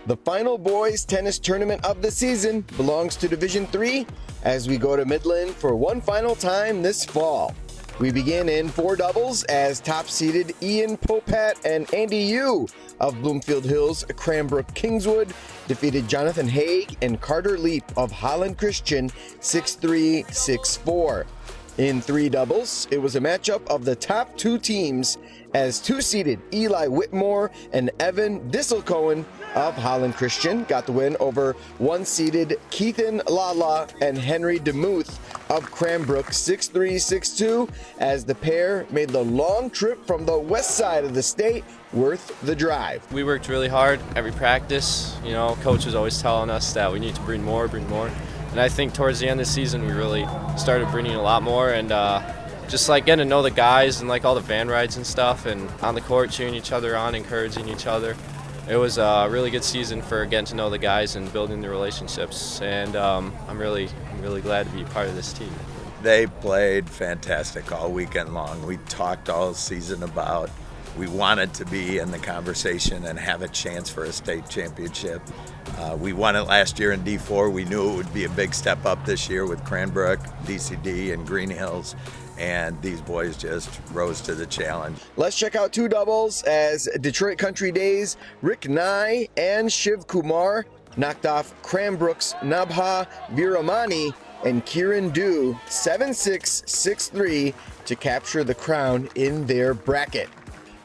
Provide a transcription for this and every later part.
The final boys tennis tournament of the season belongs to Division III as we go to Midland for one final time this fall. We begin in four doubles as top-seeded Ian Popat and Andy Yu of Bloomfield Hills Cranbrook Kingswood defeated Jonathan Haig and Carter Leap of Holland Christian 6-3, 6-4. In three doubles, it was a matchup of the top two teams as two-seeded Eli Whitmore and Evan Disselcohen of Holland Christian got the win over one-seeded Keithan Lala and Henry DeMuth of Cranbrook 6-3, 6-2 as the pair made the long trip from the west side of the state worth the drive. We worked really hard every practice. Coach was always telling us that we need to bring more. And I think towards the end of the season, we really started bringing a lot more and just like getting to know the guys and like all the van rides and stuff and on the court cheering each other on, encouraging each other. It was a really good season for getting to know the guys and building the relationships. And I'm really glad to be part of this team. They played fantastic all weekend long. We talked all season about we wanted to be in the conversation and have a chance for a state championship. We won it last year in D4. We knew it would be a big step up this year with Cranbrook, DCD, and Green Hills, and these boys just rose to the challenge. Let's check out two doubles as Detroit Country Days' Rick Nye and Shiv Kumar knocked off Cranbrook's Nabha Viramani and Kieran Dew 7-6, 6-3 to capture the crown in their bracket.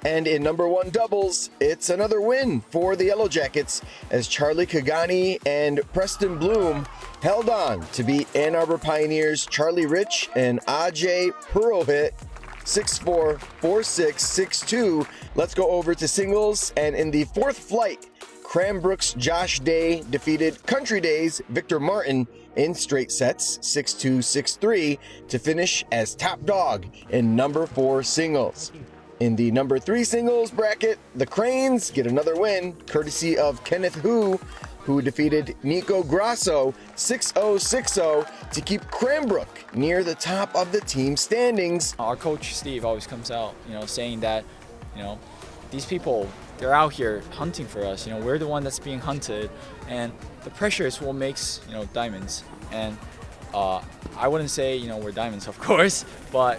And in number one doubles, it's another win for the Yellow Jackets as Charlie Kagani and Preston Bloom held on to beat Ann Arbor Pioneers' Charlie Rich and Ajay Purohit 6-4, 4-6, 6-2. Let's go over to singles, and in the fourth flight, Cranbrook's Josh Day defeated Country Days' Victor Martin in straight sets 6-2, 6-3 to finish as top dog in number four singles. In the number three singles bracket, the Cranes get another win, courtesy of Kenneth Hu, who defeated Nico Grasso 6-0, 6-0 to keep Cranbrook near the top of the team standings. Our coach Steve always comes out, saying that, these people, they're out here hunting for us. We're the one that's being hunted, and the pressure is what makes, diamonds. And I wouldn't say, we're diamonds, of course, but,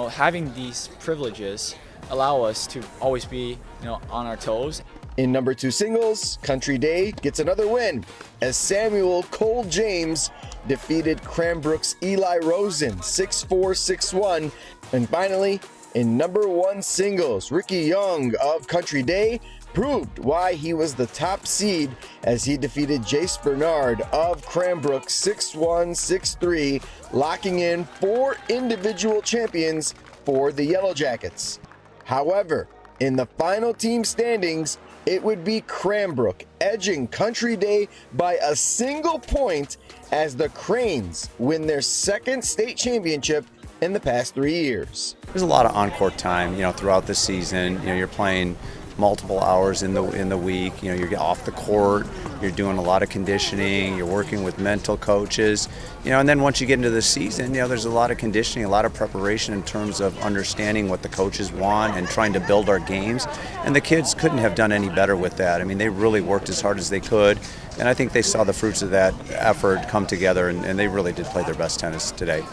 having these privileges allow us to always be, on our toes. In number two singles, Country Day gets another win as Samuel Cole James defeated Cranbrook's Eli Rosen 6-4, 6-1. And finally, in number one singles, Ricky Young of Country Day proved why he was the top seed as he defeated Jace Bernard of Cranbrook 6-1, 6-3, locking in four individual champions for the Yellow Jackets. However, in the final team standings, it would be Cranbrook edging Country Day by a single point as the Cranes win their second state championship in the past 3 years. There's a lot of on-court time, throughout the season. You're playing multiple hours in the week. You're off the court. You're doing a lot of conditioning. You're working with mental coaches. And then once you get into the season, there's a lot of conditioning, a lot of preparation in terms of understanding what the coaches want and trying to build our games. And the kids couldn't have done any better with that. They really worked as hard as they could. And I think they saw the fruits of that effort come together, and they really did play their best tennis today.